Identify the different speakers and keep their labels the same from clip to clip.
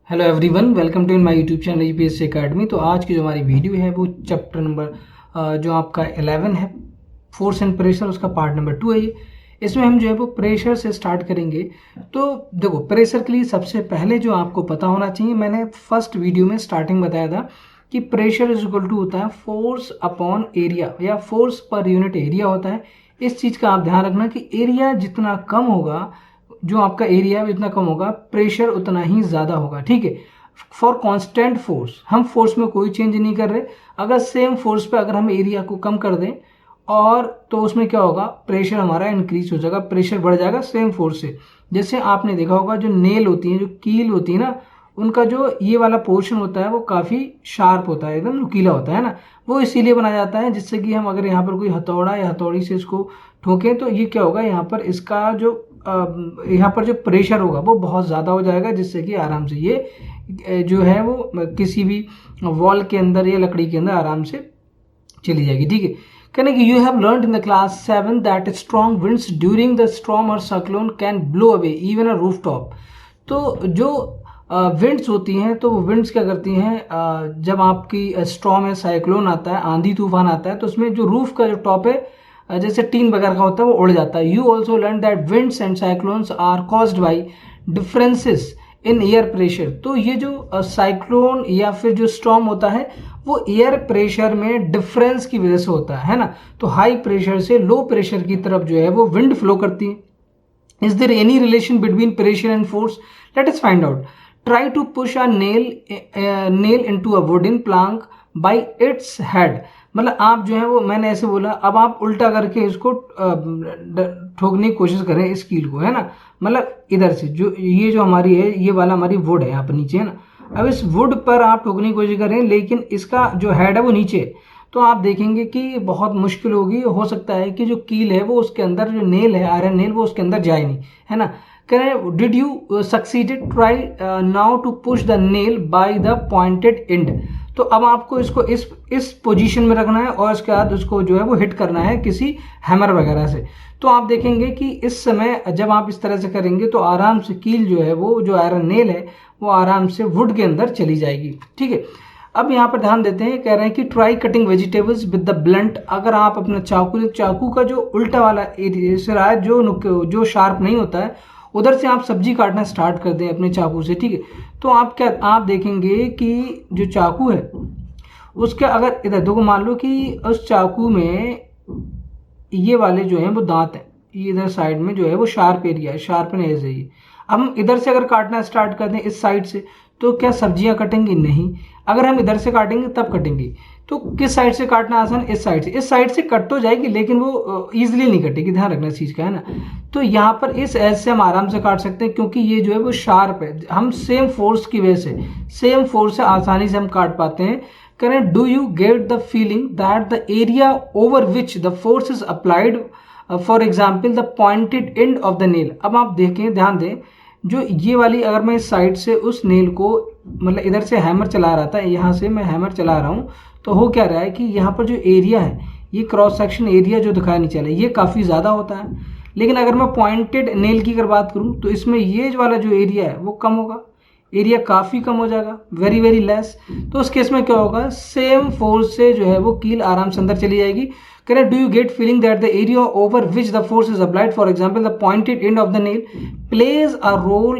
Speaker 1: Hello everyone, welcome to my YouTube channel UPSC academy. तो आज की जो हमारी वीडियो है वो चैप्टर नंबर जो आपका 11 है, फोर्स एंड प्रेशर, उसका पार्ट नंबर 2 है ये। इसमें हम जो है वो प्रेशर से स्टार्ट करेंगे। तो देखो, प्रेशर के लिए सबसे पहले जो आपको पता होना चाहिए, मैंने फर्स्ट वीडियो में स्टार्टिंग बताया था कि प्रेशर इज इक्वल टू होता है फोर्स अपॉन एरिया या फोर्स पर यूनिट एरिया होता है। इस चीज़ का आप ध्यान रखना कि एरिया जितना कम होगा, जो आपका एरिया है जितना कम होगा, प्रेशर उतना ही ज़्यादा होगा। ठीक है, फॉर कांस्टेंट फोर्स, हम फोर्स में कोई चेंज नहीं कर रहे। अगर सेम फोर्स पे अगर हम एरिया को कम कर दें और तो उसमें क्या होगा, प्रेशर हमारा इंक्रीज हो जाएगा, प्रेशर बढ़ जाएगा सेम फोर्स से। जैसे आपने देखा होगा जो नेल होती है, जो कील होती है ना, उनका जो ये वाला पोर्शन होता है वो काफ़ी शार्प होता है, एकदम नुकीला होता है ना। वो इसीलिए बनाया जाता है जिससे कि हम अगर यहाँ पर कोई हथौड़ा या हथौड़ी से इसको ठोकें तो ये क्या होगा, यहाँ पर इसका जो यहाँ पर जो प्रेशर होगा वो बहुत ज़्यादा हो जाएगा, जिससे कि आराम से ये जो है वो किसी भी वॉल के अंदर या लकड़ी के अंदर आराम से चली जाएगी। ठीक है, कहने कि you have learned in the class 7 that strong winds during the storm और cyclone can blow away even a roof top. तो जो विंड्स होती हैं, तो वो विंड्स क्या करती हैं, जब आपकी स्टॉर्म है, साइक्लोन आता है, आंधी तूफान आता है, तो उसमें जो रूफ का जो टॉप है, जैसे टीन वगैरह का होता है, वो उड़ जाता है। You also learn that winds and cyclones are caused by differences in air pressure. तो ये जो साइक्लोन या फिर जो स्टॉर्म होता है वो एयर प्रेशर में डिफरेंस की वजह से होता है ना। तो हाई प्रेशर से लो प्रेशर की तरफ जो है वो विंड फ्लो करती है। Is there any relation between pressure and force? Let us find out. Try to push a nail into a wooden plank by its head. मतलब आप जो है वो, मैंने ऐसे बोला, अब आप उल्टा करके इसको ठोकने की कोशिश करें इस कील को, है ना। मतलब इधर से जो ये जो हमारी है, ये वाला हमारी वुड है यहाँ पर नीचे, है ना। अब इस वुड पर आप ठोकने की कोशिश करें, लेकिन इसका जो हेड है वो नीचे है, तो आप देखेंगे कि बहुत मुश्किल होगी। हो सकता है कि जो कील है वो उसके अंदर, जो नेल है, आयरन नेल, वो उसके अंदर जाए नहीं, है ना। करें, did you succeeded? Try now to push the nail by the pointed end. तो अब आपको इसको इस पोजीशन में रखना है और इसके बाद उसको जो है वो हिट करना है किसी हैमर वगैरह से। तो आप देखेंगे कि इस समय जब आप इस तरह से करेंगे तो आराम से कील जो है वो, जो आयरन नेल है, वो आराम से वुड के अंदर चली जाएगी। ठीक है, अब यहाँ पर ध्यान देते हैं, कह रहे हैं कि try cutting vegetables with the blunt. अगर आप अपना चाकू का जो उल्टा वाला सिरा है, जो शार्प नहीं होता है, उधर से आप सब्जी काटना स्टार्ट कर दें अपने चाकू से। ठीक है, तो आप देखेंगे कि जो चाकू है उसके, अगर इधर देखो, मान लो कि उस चाकू में ये वाले जो हैं वो दांत हैं, ये इधर साइड में जो है वो शार्प एरिया है, शार्पन एज है ये। अब हम इधर से अगर काटना स्टार्ट कर दें इस साइड से, तो क्या सब्जियां कटेंगी? नहीं। अगर हम इधर से काटेंगे तब कटेंगी। तो किस साइड से काटना आसान? इस साइड से। इस साइड से कट तो जाएगी लेकिन वो ईजिली नहीं कटेगी, ध्यान रखना इस चीज़ का, है ना। तो यहाँ पर इस एज से हम आराम से काट सकते हैं, क्योंकि ये जो है वो शार्प है। हम सेम फोर्स की वजह से, सेम फोर्स से आसानी से हम काट पाते हैं। करें, do you get the feeling that the area over which the force is applied, for example the pointed and of the nail. अब आप देखें, ध्यान दें, जो ये वाली, अगर मैं इस साइड से उस नेल को, मतलब इधर से हैमर चला रहा था, यहाँ से मैं हैमर चला रहा हूँ, तो हो क्या रहा है कि यहाँ पर जो एरिया है, ये क्रॉस सेक्शन एरिया जो दिखाया नीचे वाला, ये काफ़ी ज़्यादा होता है। लेकिन अगर मैं पॉइंटेड नेल की अगर बात करूँ तो इसमें ये वाला जो एरिया है वो कम होगा, एरिया काफ़ी कम हो जाएगा, वेरी वेरी लेस। तो उस केस में क्या होगा, सेम फोर्स से जो है वो कील आराम से अंदर चली जाएगी। Correct. Do you get feeling that the area over which the force is applied, for example, the pointed end of the nail, plays a role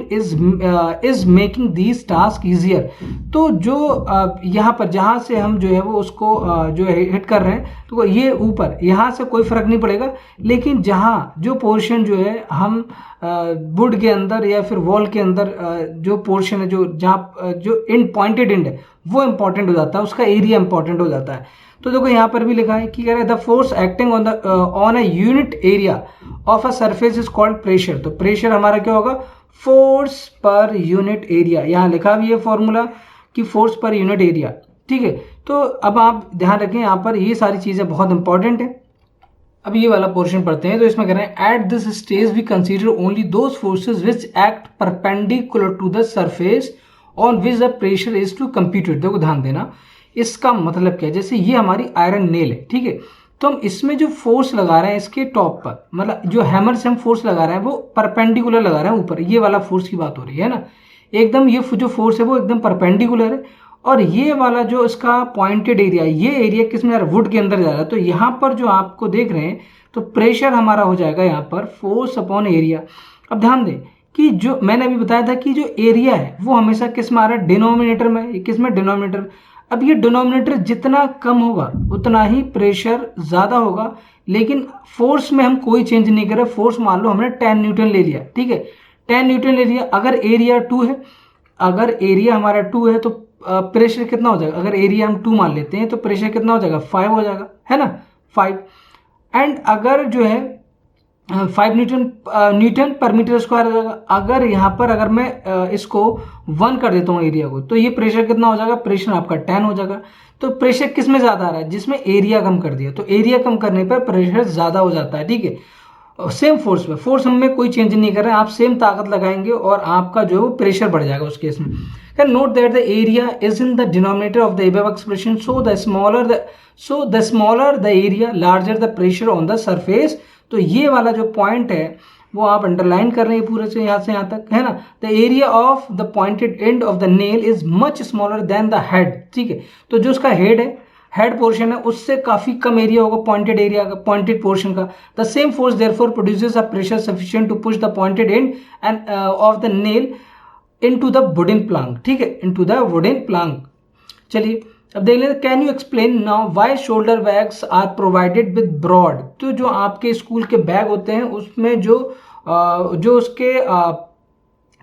Speaker 1: is making these tasks easier? तो जो यहाँ पर जहाँ से हम जो है वो उसको जो है हिट कर रहे हैं, तो ये ऊपर यहाँ से कोई फर्क नहीं पड़ेगा। लेकिन जहाँ जो पोर्शन जो है हम वुड के अंदर या फिर वॉल के अंदर जो पोर्शन है, जो जहाँ जो एंड पॉइंटेड एंड है, वो इंपॉर्टेंट हो जाता है, उसका एरिया इंपॉर्टेंट हो जाता है। तो देखो यहाँ पर भी लिखा है कि कह रहे हैं the force acting on a unit area of a surface is called pressure. तो प्रेशर हमारा क्या होगा, फोर्स पर यूनिट एरिया। यहाँ लिखा भी है फॉर्मूला कि फोर्स पर यूनिट एरिया। ठीक है, तो अब आप ध्यान रखें, यहाँ पर ये सारी चीज़ें बहुत इंपॉर्टेंट है। अब ये वाला पोर्शन पढ़ते हैं। तो इसमें कह रहे हैं, at this stage we consider only those forces which act perpendicular to the surface on which the pressure is to computed. देखो ध्यान देना, इसका मतलब क्या है, जैसे ये हमारी आयरन नेल है, ठीक है, तो हम इसमें जो फोर्स लगा रहे हैं इसके टॉप पर, मतलब जो हैमर से हम फोर्स लगा रहे हैं वो परपेंडिकुलर लगा रहे हैं ऊपर, ये वाला फोर्स की बात हो रही है ना। एकदम ये जो फोर्स है वो एकदम परपेंडिकुलर है, और ये वाला जो इसका पॉइंटेड एरिया, ये एरिया किस में जा रहा है, वुड के अंदर जा रहा है। तो यहाँ पर जो आपको देख रहे हैं, तो प्रेशर हमारा हो जाएगा यहाँ पर फोर्स अपॉन एरिया। अब ध्यान दें कि जो मैंने अभी बताया था कि जो एरिया है वो हमेशा किस में आ रहा है, डिनोमिनेटर में। किस में, डिनोमिनेटर। अब ये डिनोमिनेटर जितना कम होगा उतना ही प्रेशर ज़्यादा होगा, लेकिन फोर्स में हम कोई चेंज नहीं कर रहे। फोर्स मान लो हमने 10 न्यूटन ले लिया, ठीक है, 10 न्यूटन ले लिया। अगर एरिया 2 है, अगर एरिया हमारा 2 है तो प्रेशर कितना हो जाएगा, अगर एरिया हम 2 मान लेते हैं तो प्रेशर कितना हो जाएगा, 5 हो जाएगा, है ना, 5। एंड अगर जो है 5 न्यूटन पर मीटर स्क्वायर हो जाएगा। अगर यहाँ पर अगर मैं इसको 1 कर देता हूँ एरिया को, तो ये प्रेशर कितना हो जाएगा, प्रेशर आपका 10 हो जाएगा। तो प्रेशर किस में ज़्यादा आ रहा है, जिसमें एरिया कम कर दिया। तो एरिया कम करने पर प्रेशर ज़्यादा हो जाता है, ठीक है। सेम फोर्स में, फोर्स हमें कोई चेंज नहीं कर रहे हैं, आप सेम ताकत लगाएंगे और आपका जो प्रेशर बढ़ जाएगा उस केस में। Can note that the area is in the denominator of the above expression, so the smaller the area larger the pressure on the surface. तो ये वाला जो पॉइंट है वो आप अंडरलाइन कर रहे हैं पूरे से यहाँ तक, है ना। The area of the pointed and of the nail is much smaller than the head, ठीक है। तो जो उसका हेड है, हेड पोर्शन है, उससे काफी कम एरिया होगा पॉइंटेड एरिया का, पॉइंटेड पोर्शन का। The same force therefore produces a pressure sufficient to push the pointed end end of the nail into the wooden plank, ठीक है, इनटू द वुडन प्लांक। चलिए अब देख लेते, can you explain now why shoulder bags are provided with broad. तो जो आपके school के बैग होते हैं उसमें जो उसके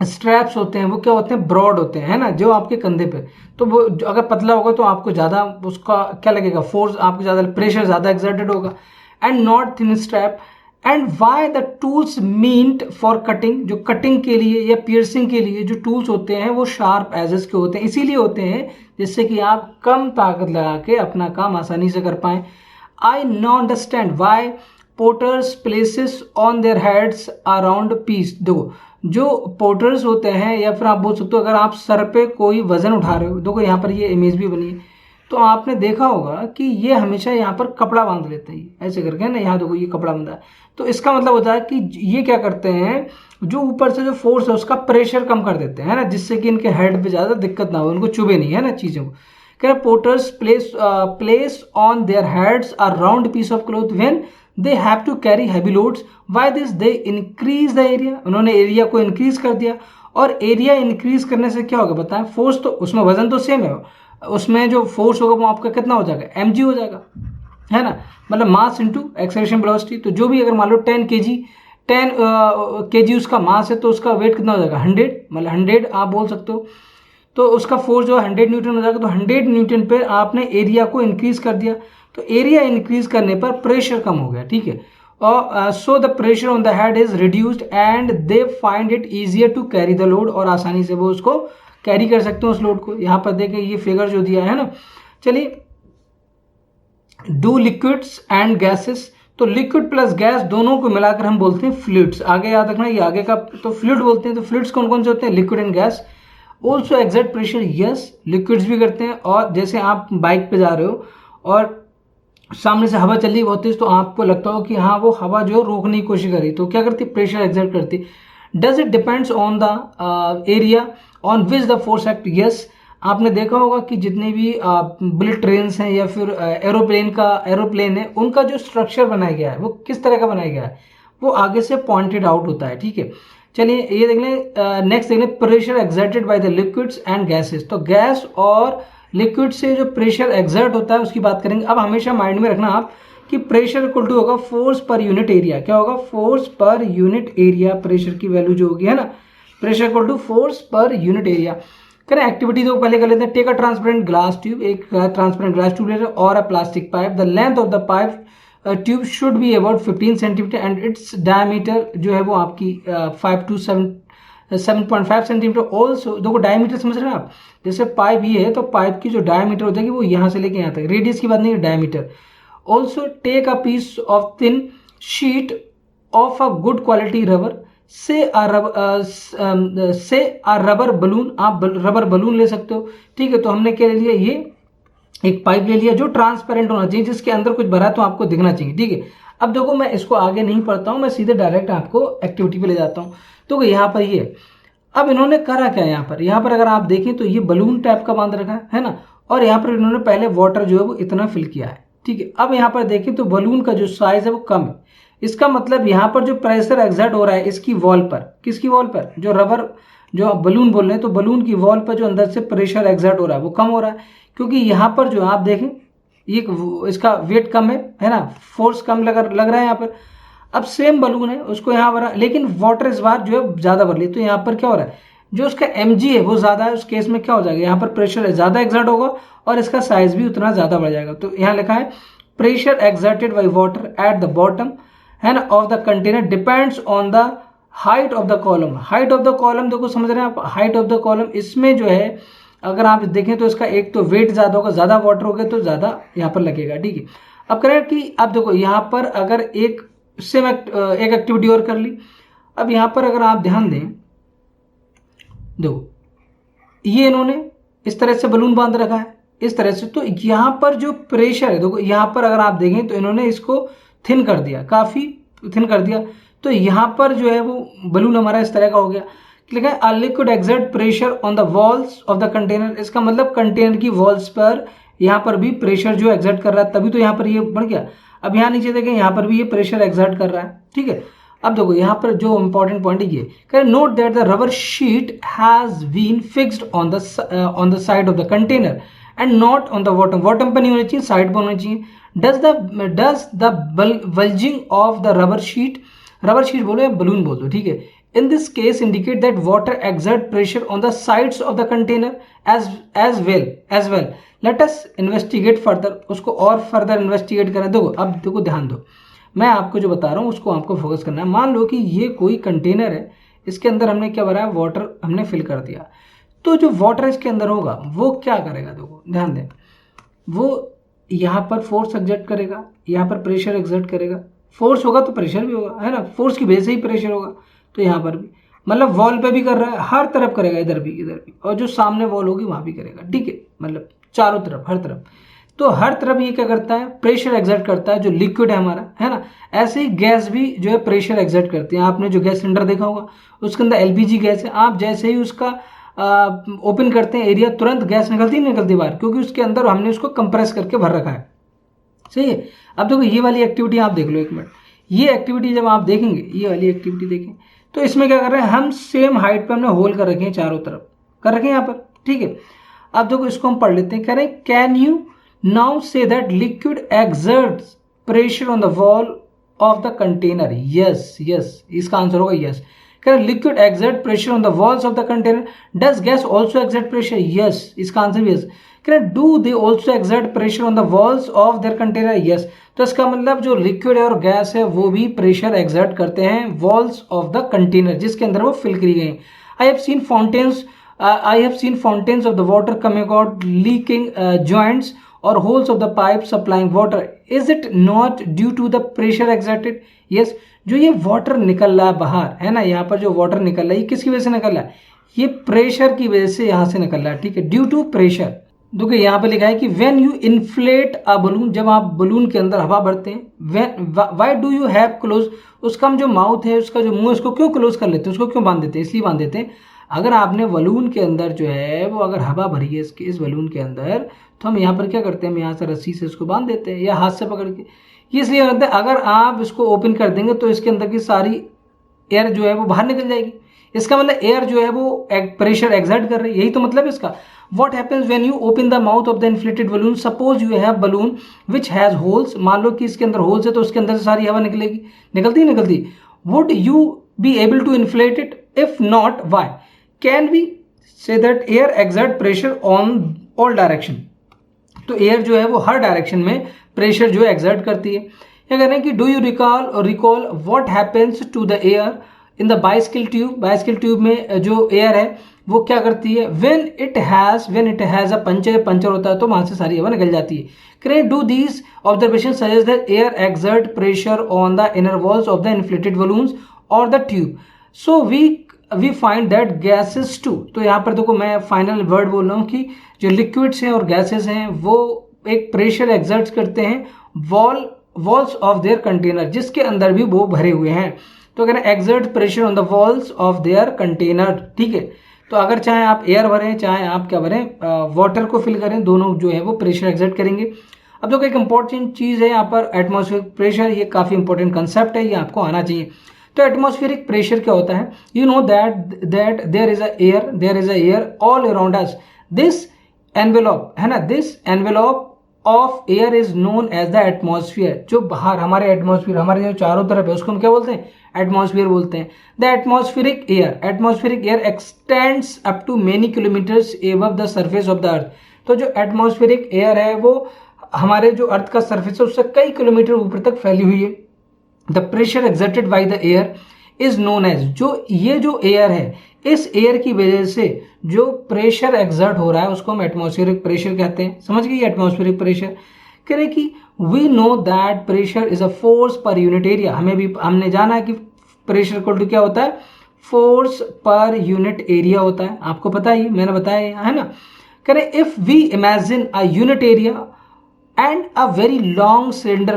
Speaker 1: स्ट्रैप्स होते हैं वो क्या होते हैं, ब्रॉड होते हैं, है ना, जो आपके कंधे पे। तो वो अगर पतला होगा तो आपको ज़्यादा उसका क्या लगेगा, फोर्स, आपको ज़्यादा प्रेशर ज़्यादा एक्सर्टेड होगा। And not thin strap. And why the tools meant for cutting, जो कटिंग के लिए या पियर्सिंग के लिए जो टूल्स होते हैं वो शार्प एजेस के होते हैं, इसीलिए होते हैं जिससे कि आप कम ताकत लगा के अपना काम आसानी से कर पाएं। I know understand why porters places on their heads around piece. देखो जो पोर्टर्स होते हैं, या फिर आप बोल सकते हो अगर आप सर पे कोई वजन उठा रहे हो, देखो यहाँ पर ये इमेज भी बनी है, तो आपने देखा होगा कि ये हमेशा यहाँ पर कपड़ा बांध लेते हैं ऐसे करके, ना, यहाँ देखो ये कपड़ा बंधा है। तो इसका मतलब होता है कि ये क्या करते हैं, जो ऊपर से जो फोर्स है उसका प्रेशर कम कर देते हैं, ना, जिससे कि इनके हेड पे ज़्यादा दिक्कत ना हो, उनको चुभे नहीं, है ना, चीज़ों को। क्या porters place on their heads a round piece of cloth when they have to carry heavy loads. Why this, they increase the area. उन्होंने एरिया को इंक्रीज कर दिया, और एरिया इंक्रीज करने से क्या होगा बताएं, फोर्स तो उसमें, वजन तो सेम है, उसमें जो फोर्स होगा वो आपका कितना हो जाएगा, mg हो जाएगा, है ना, मतलब मास इंटू एक्सेलरेशन वेलोसिटी। तो जो भी अगर मान लो 10 kg उसका मास है, तो उसका वेट कितना हो जाएगा, 100, मतलब 100 आप बोल सकते हो। तो उसका फोर्स जो 100 न्यूटन हो जाएगा। तो 100 न्यूटन पे आपने एरिया को इंक्रीज कर दिया, तो एरिया इंक्रीज करने पर प्रेशर कम हो गया, ठीक है। और so the pressure on the head is reduced and they find it easier to carry the load, और आसानी से वो उसको कैरी कर सकते हो उस लोड को। यहाँ पर देखें ये फिगर जो दिया है ना। चलिए, डू लिक्विड्स एंड गैसेस। तो लिक्विड प्लस गैस दोनों को मिलाकर हम बोलते हैं फ्लूइड्स। आगे याद रखना, ये आगे का तो फ्लूइड बोलते हैं। तो फ्लूइड्स कौन कौन से होते हैं, liquid and gas. Also exert pressure, yes, liquids भी करते हैं। और जैसे आप बाइक पे जा रहे हो और सामने से हवा चल रही बहुत तेज, तो आपको लगता हो कि हाँ वो हवा जो रोकने की कोशिश कर रही, तो क्या करती, प्रेशर एक्सर्ट करती। Does it depends on the area on which the force act, yes. आपने देखा होगा कि जितने भी बुलेट ट्रेन्स हैं या फिर एरोप्लेन है, उनका जो स्ट्रक्चर बनाया गया है वो किस तरह का बनाया गया है, वो आगे से पॉइंटेड आउट होता है, ठीक है। चलिए ये देख लें, नेक्स्ट देख लें, pressure exerted by the liquids and gases. तो गैस और लिक्विड से जो प्रेशर एक्सर्ट होता है उसकी बात करेंगे। अब हमेशा माइंड में रखना आप कि प्रेशर इक्वल टू होगा फोर्स पर यूनिट एरिया। क्या होगा, force per unit area, pressure की वैल्यू जो होगी, है ना, pressure equal to force per unit area. करें एक्टिविटी तो पहले कर लेते हैं। Take a transparent glass tube, एक ट्रांसपेरेंट ग्लास ट्यूब ले रहे और a plastic pipe. The length of the pipe tube should be about 15 centimetre and its diameter जो है वो आपकी 5 to 7.5 सेंटीमीटर। ऑल्सो देखो डायमीटर समझ रहे हैं आप, जैसे पाइप ये है तो पाइप की जो डायमीटर हो जाएगी वो यहाँ से लेके यहाँ तक, रेडियस की बात नहीं है, diameter. Also take a piece of thin sheet of a good quality rubber से रबर बलून। आप रबर बलून ले सकते हो, ठीक है। तो हमने क्या ले लिया, ये एक पाइप ले लिया जो ट्रांसपेरेंट होना चाहिए, जिसके अंदर कुछ भरा है तो आपको दिखना चाहिए, ठीक है। अब देखो मैं इसको आगे नहीं पढ़ता हूँ, मैं सीधे डायरेक्ट आपको एक्टिविटी पे ले जाता हूँ। तो यहाँ पर ये अब इन्होंने करा क्या यहाँ पर अगर आप देखें तो ये बलून टाइप का बांध रखा है ना, और यहाँ पर इन्होंने पहले वाटर जो है वो इतना फिल किया है, ठीक है। अब यहाँ पर देखें तो बलून का जो साइज है वो कम है, इसका मतलब यहाँ पर जो प्रेशर एक्सर्ट हो रहा है इसकी वॉल पर, किसकी वॉल पर, जो रबर जो आप बलून बोल रहे हैं तो बलून की वॉल पर जो अंदर से प्रेशर एक्सर्ट हो रहा है वो कम हो रहा है, क्योंकि यहाँ पर जो आप देखें ये इसका वेट कम है ना, फोर्स कम लग रहा है यहाँ पर। अब सेम बलून है उसको यहाँ भरा, लेकिन वाटर इस बार जो है ज़्यादा भर ली, तो यहाँ पर क्या हो रहा है, जो उसका mg है वो ज़्यादा है, उस केस में क्या हो जाएगा, यहाँ पर प्रेशर ज़्यादा एक्सर्ट होगा और इसका साइज भी उतना ज़्यादा बढ़ जाएगा। तो यहाँ लिखा है pressure exerted by water at the bottom है ना of the container depends on the height of the column. Height of the column देखो समझ रहे हैं आप, हाइट ऑफ द कॉलम इसमें जो है अगर आप देखें तो इसका एक तो वेट ज़्यादा होगा, ज़्यादा वाटर होगा तो ज़्यादा यहाँ पर लगेगा, ठीक है। अब करें कि अब देखो यहाँ पर अगर एक सेम एक एक्टिविटी और कर ली। अब यहाँ पर अगर आप ध्यान दें, देखो ये इन्होंने इस तरह से बलून बांध रखा है इस तरह से, तो यहाँ पर जो प्रेशर है देखो यहाँ पर अगर आप देखें तो इन्होंने इसको थिन कर दिया, काफ़ी थिन कर दिया, तो यहाँ पर जो है वो बलून हमारा इस तरह का हो गया। लिखा है a liquid exert pressure on the walls of the container, इसका मतलब कंटेनर की वॉल्स पर यहाँ पर भी प्रेशर जो एक्सर्ट कर रहा है, तभी तो यहाँ पर ये बढ़ गया। अब यहाँ नीचे देखें यहाँ पर भी ये प्रेशर एक्सर्ट कर रहा है, ठीक है। अब देखो यहाँ पर जो इंपॉर्टेंट पॉइंट ये कह note that the rubber sheet has been fixed on the side of the container and not on the bottom, bottom पर नहीं होनी चाहिए, साइड पर होनी चाहिए। Does the bulging of the rubber sheet बोलो या बलून बोल दो, ठीक है, in this case indicate that water exert pressure on the sides of the container as well let us investigate further, उसको और फर्दर इन्वेस्टिगेट करें। देखो अब देखो ध्यान दो, मैं आपको जो बता रहा हूँ उसको आपको फोकस करना है। मान लो कि ये कोई कंटेनर है, इसके अंदर हमने क्या भरा है, वाटर हमने फिल कर दिया, तो जो वाटर इसके अंदर होगा वो क्या करेगा, देखो ध्यान दें, वो यहाँ पर फोर्स एक्सर्ट करेगा, यहाँ पर प्रेशर एक्सर्ट करेगा, फोर्स होगा तो प्रेशर भी होगा, है ना, फोर्स की वजह से ही प्रेशर होगा, तो यहाँ पर भी मतलब वॉल पे भी कर रहा है, हर तरफ करेगा, इधर भी, और जो सामने वॉल होगी वहाँ भी करेगा, ठीक है, मतलब चारों तरफ हर तरफ। तो हर तरफ ये क्या करता है, प्रेशर एक्सर्ट करता है, जो लिक्विड है हमारा, है ना। ऐसे ही गैस भी जो है प्रेशर एक्सर्ट करती है। आपने जो गैस सिलेंडर देखा होगा उसके अंदर LPG गैस है, आप जैसे ही उसका ओपन करते हैं एरिया, तुरंत गैस निकलती बाहर, क्योंकि उसके अंदर हमने उसको कंप्रेस करके भर रखा है, सही है। अब देखो ये वाली एक्टिविटी आप देख लो एक मिनट, ये एक्टिविटी जब आप देखेंगे, ये वाली एक्टिविटी देखें तो इसमें क्या कर रहे हैं, हम सेम हाइट पे हमने होल कर रखे हैं, चारों तरफ कर रखे हैं यहाँ पर, ठीक है। अब देखो इसको हम पढ़ लेते हैं, कह रहे हैं can you now say that liquid exerts pressure on the wall of the container, yes, इसका आंसर होगा यस। कह रहे liquid exert pressure on the walls of the container, does gas also exert pressure, yes, इसका answer yes. कह रहे do they also exert pressure on the walls of their container, yes. तो इसका मतलब जो लिक्विड है और गैस है वो भी प्रेशर एक्सर्ट करते हैं वॉल्स ऑफ द कंटेनर जिसके अंदर वो फिल करी गई। I have seen fountains of the water coming out leaking joints और holes of the pipe supplying water, is it not due to the pressure exerted, yes. जो ये water निकल रहा है बाहर, है ना, यहाँ पर जो वाटर निकल रहा है ये किसकी वजह से निकल रहा है, ये प्रेशर की वजह से यहाँ से निकल रहा है, ठीक है, ड्यू टू प्रेशर। देखिए यहाँ पे लिखा है कि when you inflate a balloon, जब आप बलून के अंदर हवा भरते हैं, why do you have close, उसका हम जो माउथ है, उसका जो मुंह है, उसको क्यों क्लोज कर लेते हैं, उसको क्यों बांध देते हैं, इसलिए बांध देते हैं, अगर आपने बलून के अंदर जो है वो अगर हवा भरी है इस बलून के अंदर, तो हम यहाँ पर क्या करते हैं, हम यहाँ से रस्सी से इसको बांध देते हैं या हाथ से पकड़ के, ये इसलिए करते हैं अगर आप इसको ओपन कर देंगे तो इसके अंदर की सारी एयर जो है वो बाहर निकल जाएगी, इसका मतलब एयर जो है वो प्रेशर एक्सर्ट कर रही है, यही तो मतलब इसका। What happens when you open the mouth of the inflated balloon? Suppose you have balloon which has holes. मान लो कि इसके अंदर होल्स है तो उसके अंदर से सारी हवा निकलेगी, निकलती। Would you be able to inflate it? If not, why? Can we say that air exert pressure on all direction? तो एयर जो है वो हर डायरेक्शन में प्रेशर जो है एक्सर्ट करती है। क्या कह रहे हैं कि do you recall what happens to the air in the bicycle tube में जो एयर है वो क्या करती है, when it has a puncture होता है तो वहां से सारी हवा निकल जाती है। Can do these observation suggest that air exert pressure on the inner walls of the inflated balloons और the tube, so we find that gases too. तो यहाँ पर देखो मैं फाइनल वर्ड बोल रहा हूँ कि जो लिक्विड्स हैं और गैसेस हैं वो एक प्रेशर एक्सर्ट करते हैं वॉल्स ऑफ देयर कंटेनर जिसके अंदर भी वो भरे हुए हैं। तो कह रहे हैं exert pressure on the walls of their container, ठीक है। तो अगर चाहे आप एयर भरें चाहे आप क्या भरें वाटर को फिल करें, दोनों जो है वो प्रेशर एक्सर्ट करेंगे। अब देखो एक इंपॉर्टेंट चीज़ है यहाँ पर एटमॉस्फेरिक प्रेशर, ये काफ़ी इंपॉर्टेंट कंसेप्ट है, ये आपको आना चाहिए। तो एटमॉस्फेरिक प्रेशर क्या होता है, you know that there is a air all around us, this envelope है ना, this envelope of air is known as the atmosphere. जो बाहर हमारे एटमॉस्फेयर, हमारे जो चारों तरफ है, उसको हम क्या बोलते हैं, एटमॉस्फेयर बोलते हैं। The atmospheric air extends up to many kilometres above the surface of the earth. तो जो एटमॉस्फेरिक एयर है वो हमारे जो अर्थ का सरफेस है उससे कई किलोमीटर ऊपर तक फैली हुई है। The pressure exerted by the air is known as, जो ये जो एयर है, इस एयर की वजह से जो प्रेशर एक्सर्ट हो रहा है उसको हम एटमॉस्फेरिक प्रेशर कहते हैं। समझ गए एटमॉस्फेरिक प्रेशर। कह रहे कि we know that pressure is a force per unit area. हमने जाना है कि प्रेशर इक्वल टू क्या होता है, फोर्स पर यूनिट एरिया होता है। आपको पता ही, मैंने बताया है ना। कह रहे if we imagine a unit area and a very long cylinder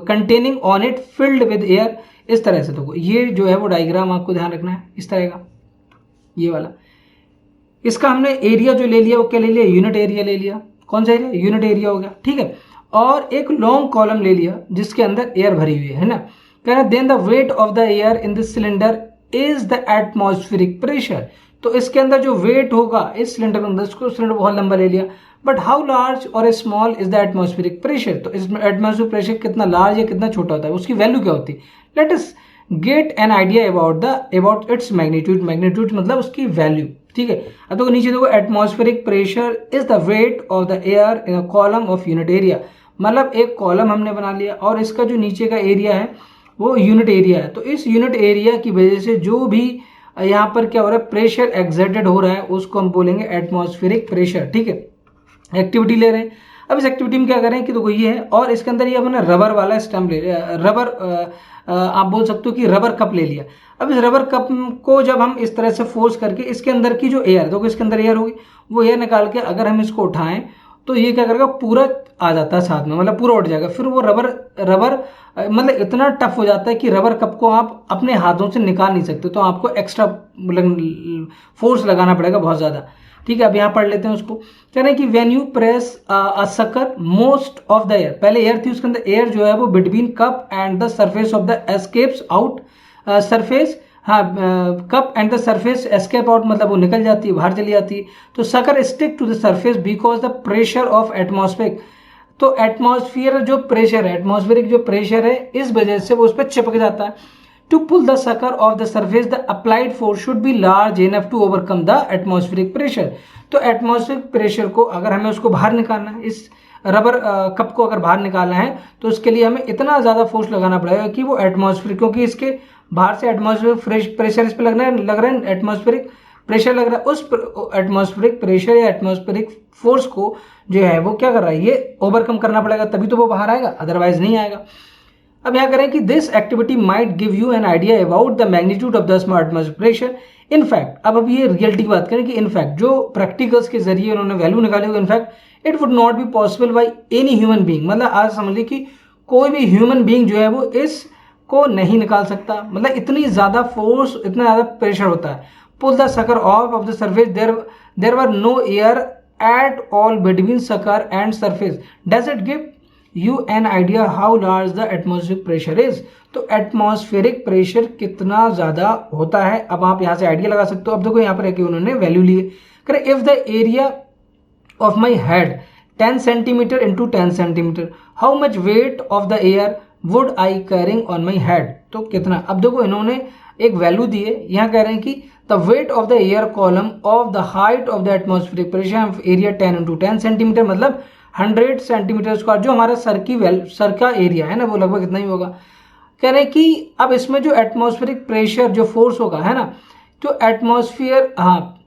Speaker 1: containing on it filled with air, इस तरह से। तो ये जो है वो डायग्राम आपको ध्यान रखना है, इस तरह का ये वाला। इसका हमने एरिया जो ले लिया वो क्या ले लिया, यूनिट एरिया ले लिया। कौन सा एरिया, यूनिट एरिया हो गया, ठीक है। और एक लॉन्ग कॉलम ले लिया जिसके अंदर एयर भरी हुई है ना। कह रहे then the weight of the air in this cylinder is the atmospheric pressure. तो इसके अंदर जो वेट होगा इस सिलेंडर के अंदर, इसको सिलेंडर बहुत लंबा ले लिया, बट हाउ लार्ज और small is the atmospheric pressure. तो इसमें एटमॉस्फेरिक प्रेशर कितना लार्ज या कितना छोटा होता है, उसकी वैल्यू क्या होती है। Let us get an idea about its magnitude. Magnitude मतलब उसकी वैल्यू, ठीक है। अब तो नीचे देखो, atmospheric pressure is the weight of the air in a column of unit area. मतलब एक कॉलम हमने बना लिया और इसका जो नीचे का एरिया है वो यूनिट एरिया है। तो इस यूनिट एरिया की वजह से जो भी यहाँ पर क्या हो रहा है, प्रेशर एक्सर्टेड हो रहा है, उसको हम बोलेंगे एटमॉस्फेरिक प्रेशर, ठीक है। एक्टिविटी ले रहे हैं। अब इस एक्टिविटी में क्या करें कि देखो ये है, और इसके अंदर ये अपना रबर वाला स्टम्प ले रबर, आप बोल सकते हो कि रबर कप ले लिया। अब इस रबर कप को जब हम इस तरह से फोर्स करके इसके अंदर की जो एयर, देखो इसके अंदर एयर होगी, वो एयर निकाल के अगर हम इसको उठाएं तो ये क्या करेगा, पूरा आ जाता है साथ में, मतलब पूरा उठ जाएगा। फिर वो रबर मतलब इतना टफ हो जाता है कि रबर कप को आप अपने हाथों से निकाल नहीं सकते, तो आपको एक्स्ट्रा फोर्स लगाना पड़ेगा बहुत ज़्यादा, ठीक है। अब यहाँ पढ़ लेते हैं उसको। कह रहे हैं कि when you press a sucker most of the air, पहले एयर थी उसके अंदर, एयर जो है वो between cup and the surface of the escapes out, surface, हाँ, cup and the surface escape out मतलब वो निकल जाती है, बाहर चली जाती है। तो sucker stick to the surface because the pressure of atmospheric. तो एटमॉस्फेयर जो प्रेशर है, एटमॉस्फेरिक जो प्रेशर है, इस वजह से वो उस पर चिपक जाता है। To pull the sucker off the surface, the applied force should be large enough to overcome the atmospheric pressure. तो एटमॉस्फेरिक प्रेशर को अगर हमें उसको बाहर निकालना है, इस रबर कप को अगर बाहर निकालना है, तो उसके लिए हमें इतना ज़्यादा फोर्स लगाना पड़ेगा कि वो एटमॉस्फेरिक, क्योंकि इसके बाहर से एटमॉस्फेरिक प्रेशर इस पर लग रहा है, एटमॉस्फेरिक प्रेशर लग रहा है, उस एटमॉस्फेरिक प्रेशर या एटमॉस्फेरिक फोर्स को जो है वो क्या कर रहा है, ये ओवरकम करना पड़ेगा, तभी तो वो बाहर आएगा, अदरवाइज नहीं आएगा। अब यहाँ करें कि this activity might give you an idea about the magnitude of the small atmospheric pressure. In fact अब ये रियलिटी की बात करें कि इनफैक्ट जो प्रैक्टिकल्स के जरिए उन्होंने वैल्यू निकाली होगी, in fact it would not be possible by any human being. मतलब आज समझ लीजिए कि कोई भी ह्यूमन बीइंग जो है वो इसको नहीं निकाल सकता, मतलब इतनी ज़्यादा फोर्स, इतना ज़्यादा प्रेशर होता है। Pull the sucker off the surface, there were no air at all between sucker and surface, does it give you an idea how large the atmospheric pressure is। तो एटमॉस्फेरिक प्रेशर कितना ज्यादा होता है, अब आप यहाँ से आइडिया लगा सकते हो। अब देखो यहाँ पर है कि उन्होंने वैल्यू लिए, करे if the area of my head 10 centimetre into 10 centimetre, how much wait of the air would I carrying on my head. तो कितना, अब देखो इन्होंने एक वैल्यू दी है, यहाँ कह रहे हैं कि the weight of the air column of the height of the atmospheric pressure area 10 into 10 centimetre, मतलब 100 सेंटीमीटर स्क्वायर। जो हमारा सर का एरिया है ना वो लगभग इतना ही होगा। कह रहे हैं कि अब इसमें जो एटमॉस्फेरिक प्रेशर जो फोर्स होगा है ना, जो एटमॉस्फेयर, हाँ,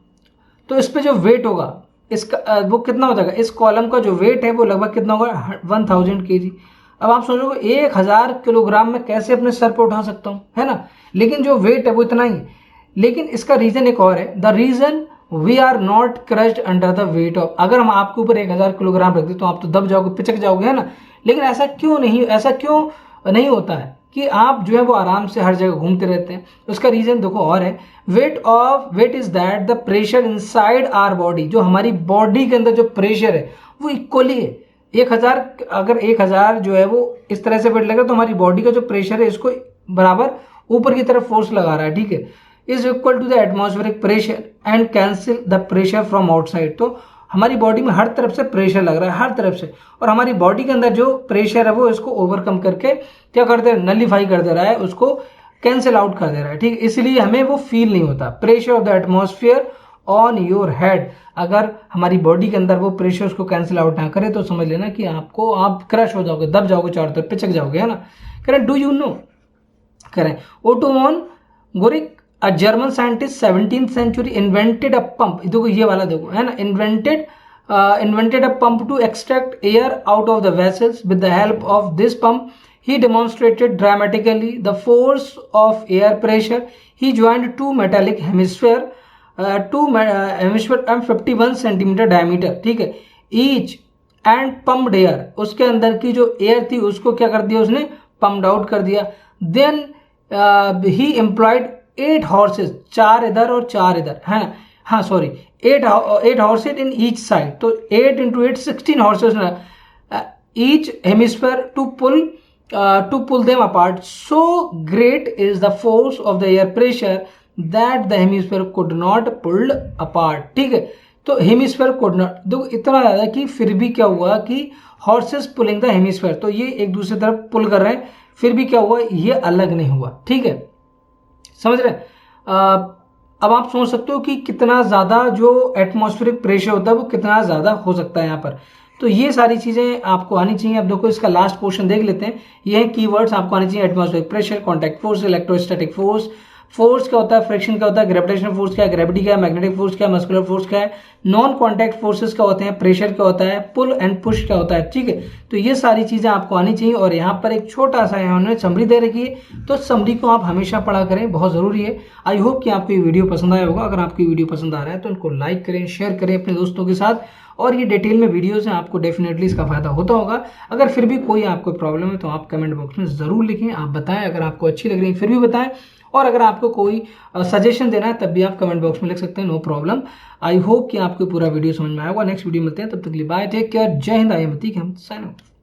Speaker 1: तो इस पे जो वेट होगा इसका वो कितना हो जाएगा, इस कॉलम का जो वेट है वो लगभग कितना होगा, 1000 kg। अब आप सोचोगे 1000 किलोग्राम में कैसे अपने सर पे उठा सकता हूँ, है ना, लेकिन जो वेट है वो इतना ही। लेकिन इसका रीजन एक और है, the reason we are not crushed under the weight of. अगर हम आपके ऊपर 1000 किलोग्राम रख दें तो आप तो दब जाओगे, पिचक जाओगे, है ना। लेकिन ऐसा क्यों नहीं होता है, कि आप जो है वो आराम से हर जगह घूमते रहते हैं। उसका रीज़न देखो और है, weight is that the pressure inside our body, जो हमारी बॉडी के अंदर जो प्रेशर है वो इक्वली है। 1000 अगर 1000 जो है वो इस तरह से वेट लग रहा है तो हमारी बॉडी का जो प्रेशर है इसको बराबर ऊपर की तरफ फोर्स लगा रहा है, ठीक है, is equal to the atmospheric pressure and cancel the pressure from outside. तो हमारी बॉडी में हर तरफ से प्रेशर लग रहा है, हर तरफ से, और हमारी बॉडी के अंदर जो प्रेशर है वो इसको ओवरकम करके क्या कर दे रहा है, नलीफाई कर दे रहा है, उसको कैंसिल आउट कर दे रहा है, ठीक है। इसलिए हमें वो फील नहीं होता pressure of the atmosphere on your head. अगर हमारी बॉडी के अंदर वो प्रेशर उसको कैंसिल आउट ना करे तो समझ लेना कि आप क्रश हो जाओगे, दब जाओगे, चारों तरफ पिचक जाओगे, है ना। करें, डू यू नो, करें, Otto von Guericke a German scientist 17th century invented a pump, देखो ये वाला देखो, है ना, invented a pump to extract air out of the vessels. With the help of this pump he demonstrated dramatically the force of air pressure. He joined two metallic hemisphere and 51 centimeter diameter, ठीक है, each and pumped air, उसके अंदर की जो air थी उसको क्या कर दिया उसने, पम्प्ड आउट कर दिया। then he employed 8 horses, 4 इधर और 4 इधर, है ना, हाँ sorry 8 horses in each side, तो 8 into 8 16 horses each hemisphere to pull them apart. So great is the force of the air pressure that the hemisphere could not pull apart, ठीक है। तो हेमिस्फेयर could not, देखो इतना ज़्यादा कि फिर भी क्या हुआ कि हॉर्सेस पुलिंग द हेमिस्फेयर, तो ये एक दूसरे तरफ पुल कर रहे हैं, फिर भी क्या हुआ, ये अलग नहीं हुआ, ठीक है, समझ रहे हैं। अब आप सोच सकते हो कि कितना ज़्यादा जो एटमॉस्फेरिक प्रेशर होता है वो कितना ज़्यादा हो सकता है यहाँ पर। तो ये सारी चीज़ें आपको आनी चाहिए। अब देखो इसका लास्ट पोर्शन देख लेते हैं, ये है कीवर्ड्स आपको आनी चाहिए, atmospheric pressure, contact force, electrostatic force, force क्या होता है, फ्रिक्शन क्या होता है, ग्रेविटेशनल फोर्स क्या है, ग्रेविटी क्या है, मैग्नेटिक फोर्स क्या है, मस्कुलर फोर्स क्या है, नॉन कॉन्टैक्ट फोर्सेस क्या होते हैं, प्रेशर क्या होता है, पुल एंड पुश क्या होता है, ठीक है। तो ये सारी चीज़ें आपको आनी चाहिए। और यहाँ पर एक छोटा सा इन्होंने समरी दे रखी है, तो समरी को आप हमेशा पढ़ा करें, बहुत ज़रूरी है। आई होप कि आपको ये वीडियो पसंद आया होगा। अगर आपको ये वीडियो पसंद आ रहा है तो इनको लाइक करें, शेयर करें अपने दोस्तों के साथ, और ये डिटेल में वीडियोस हैं, आपको डेफिनेटली इसका फायदा होता होगा। अगर फिर भी कोई आपको प्रॉब्लम है तो आप कमेंट बॉक्स में ज़रूर लिखें, आप बताएं, अगर आपको अच्छी लग रही है फिर भी बताएं, और अगर आपको कोई सजेशन देना है तब भी आप कमेंट बॉक्स में लिख सकते हैं, नो प्रॉब्लम। आई होप कि आपको पूरा वीडियो समझ में आएगा। नेक्स्ट वीडियो मिलते हैं, तब तक के लिए बाय, टेक केयर, जय हिंद, आई एम अतीक, हम साइन आउट।